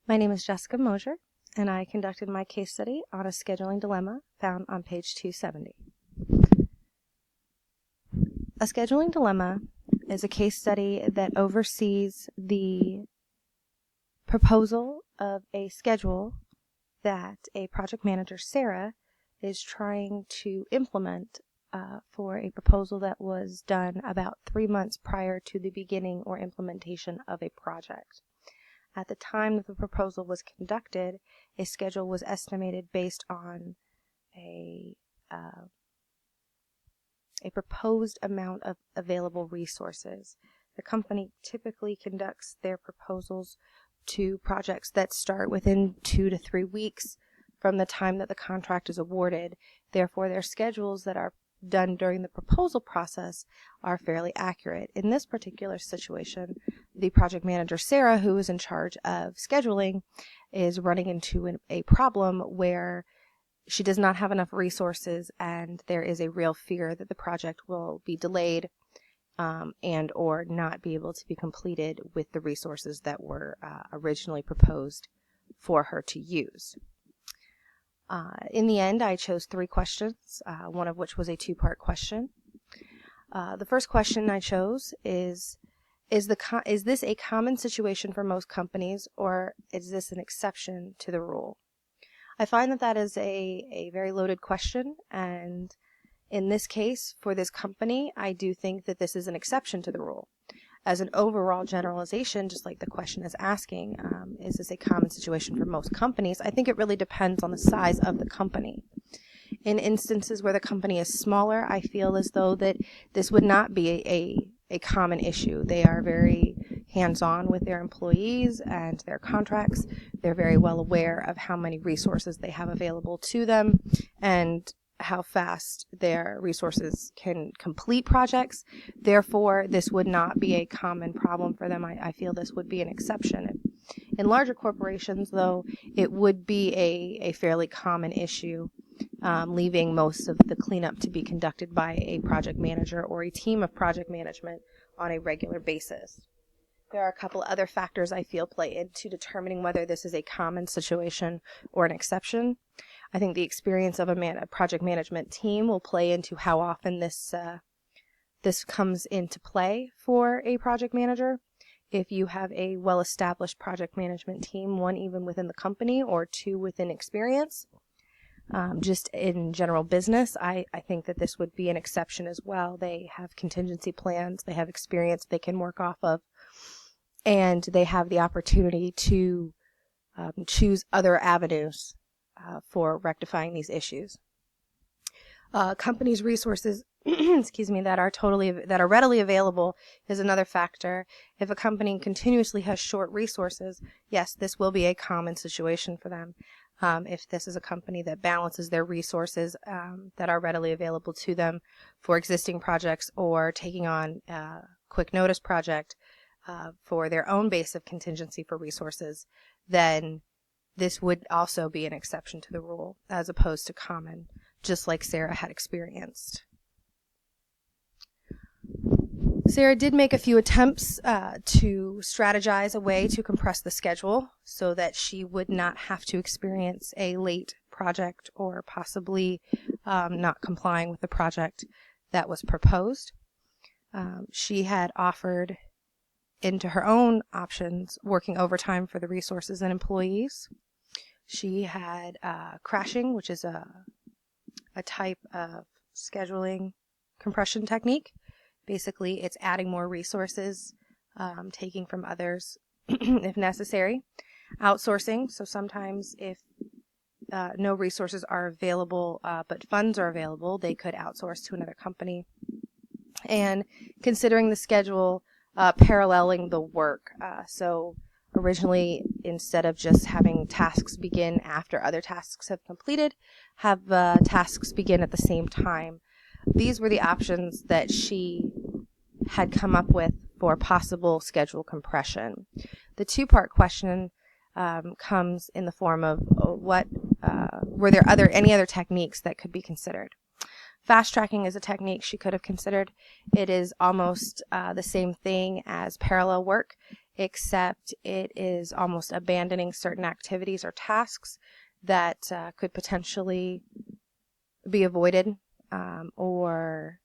My name is Jessica Mosier, and I conducted my case study on a scheduling dilemma found on page 270. A scheduling dilemma is a case study that oversees the proposal of a schedule that a project manager, Sarah, is trying to implement for a proposal that was done about 3 months prior to the beginning or implementation of a project. At the time that the proposal was conducted, a schedule was estimated based on a proposed amount of available resources. The company typically conducts their proposals to projects that start within 2 to 3 weeks from the time that the contract is awarded. Therefore, their schedules that are done during the proposal process are fairly accurate. In this particular situation, the project manager, Sarah, who is in charge of scheduling, is running into a problem where she does not have enough resources, and there is a real fear that the project will be delayed and or not be able to be completed with the resources that were originally proposed for her to use. In the end, I chose 3 questions, one of which was a 2-part question. The first question I chose is this a common situation for most companies, or is this an exception to the rule? I find that that is a very loaded question, and in this case, for this company, I do think that this is an exception to the rule. As an overall generalization, just like the question is asking, is this a common situation for most companies? I think it really depends on the size of the company. In instances where the company is smaller, I feel as though that this would not be a common issue. They are very hands-on with their employees and their contracts. They're very well aware of how many resources they have available to them and how fast their resources can complete projects. Therefore, this would not be a common problem for them. I feel this would be an exception. In larger corporations, though, it would be a fairly common issue, leaving most of the cleanup to be conducted by a project manager or a team of project management on a regular basis. There are a couple other factors I feel play into determining whether this is a common situation or an exception. I think the experience of a project management team will play into how often this comes into play for a project manager. If you have a well-established project management team, 1 even within the company or 2 within experience, just in general business, I think that this would be an exception as well. They have contingency plans, they have experience they can work off of, and they have the opportunity to choose other avenues for rectifying these issues. Companies' resources excuse me, that are readily available is another factor. If a company continuously has short resources, yes, this will be a common situation for them. If this is a company that balances their resources that are readily available to them for existing projects or taking on a quick notice project for their own base of contingency for resources, then this would also be an exception to the rule as opposed to common, just like Sarah had experienced. Sarah did make a few attempts to strategize a way to compress the schedule so that she would not have to experience a late project or possibly not complying with the project that was proposed. She had offered into her own options working overtime for the resources and employees. She had crashing, which is a type of scheduling compression technique. Basically, it's adding more resources, taking from others if necessary. Outsourcing, so sometimes if no resources are available but funds are available, they could outsource to another company. And considering the schedule, paralleling the work. So originally, instead of just having tasks begin after other tasks have completed, have tasks begin at the same time. These were the options that she had come up with for possible schedule compression. The 2-part question comes in the form of were there any other techniques that could be considered? Fast tracking is a technique she could have considered. It is almost the same thing as parallel work. except it is almost abandoning certain activities or tasks that could potentially be avoided or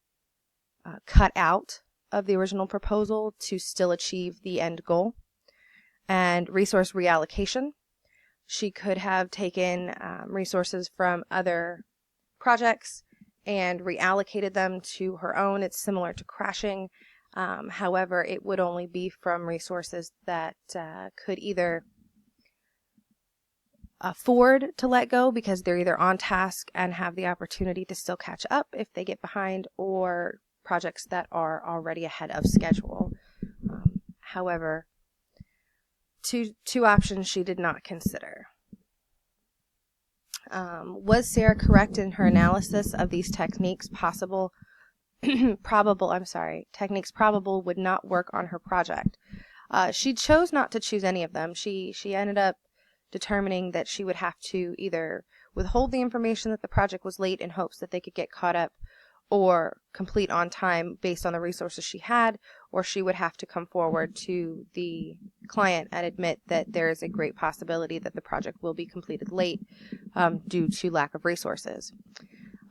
cut out of the original proposal to still achieve the end goal. And resource reallocation. She could have taken resources from other projects and reallocated them to her own. It's similar to crashing. However, it would only be from resources that could either afford to let go because they're either on task and have the opportunity to still catch up if they get behind, or projects that are already ahead of schedule. However, two options she did not consider. Was Sarah correct in her analysis of these techniques techniques probable would not work on her project? She chose not to choose any of them. She ended up determining that she would have to either withhold the information that the project was late in hopes that they could get caught up or complete on time based on the resources she had, or she would have to come forward to the client and admit that there is a great possibility that the project will be completed late due to lack of resources.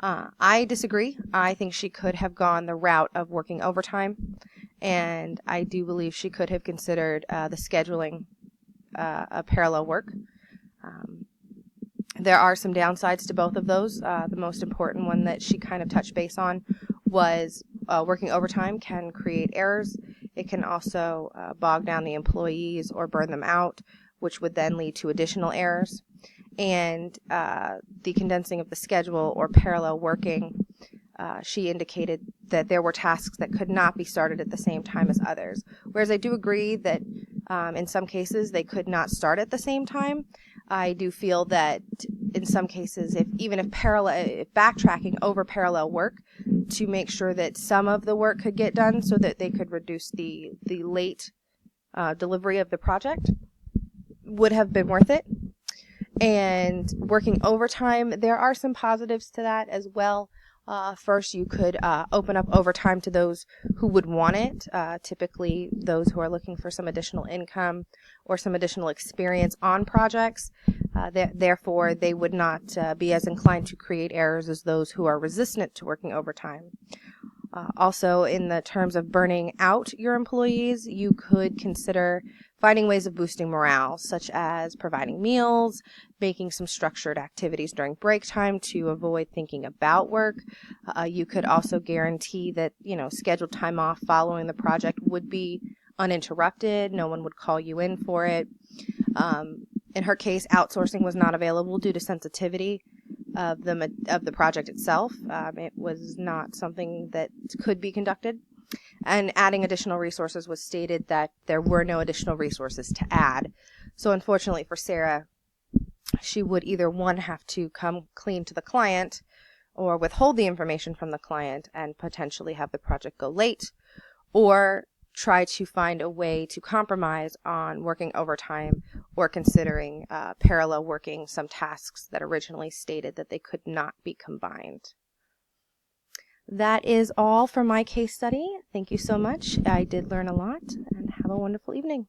I disagree. I think she could have gone the route of working overtime, and I do believe she could have considered the scheduling of parallel work. There are some downsides to both of those. The most important one that she kind of touched base on was working overtime can create errors. It can also bog down the employees or burn them out, which would then lead to additional errors. And the condensing of the schedule or parallel working, she indicated that there were tasks that could not be started at the same time as others. Whereas I do agree that in some cases they could not start at the same time. I do feel that in some cases, if backtracking over parallel work to make sure that some of the work could get done so that they could reduce the late delivery of the project would have been worth it. And working overtime, there are some positives to that as well. First, you could open up overtime to those who would want it, typically those who are looking for some additional income or some additional experience on projects. Therefore, they would not be as inclined to create errors as those who are resistant to working overtime. Also, in the terms of burning out your employees, you could consider finding ways of boosting morale, such as providing meals, making some structured activities during break time to avoid thinking about work. You could also guarantee that, scheduled time off following the project would be uninterrupted. No one would call you in for it. In her case, outsourcing was not available due to sensitivity of the project itself. It was not something that could be conducted. And adding additional resources was stated that there were no additional resources to add. So unfortunately for Sarah, she would either one have to come clean to the client or withhold the information from the client and potentially have the project go late, or try to find a way to compromise on working overtime or considering parallel working some tasks that originally stated that they could not be combined. That is all for my case study. Thank you so much. I did learn a lot, and have a wonderful evening.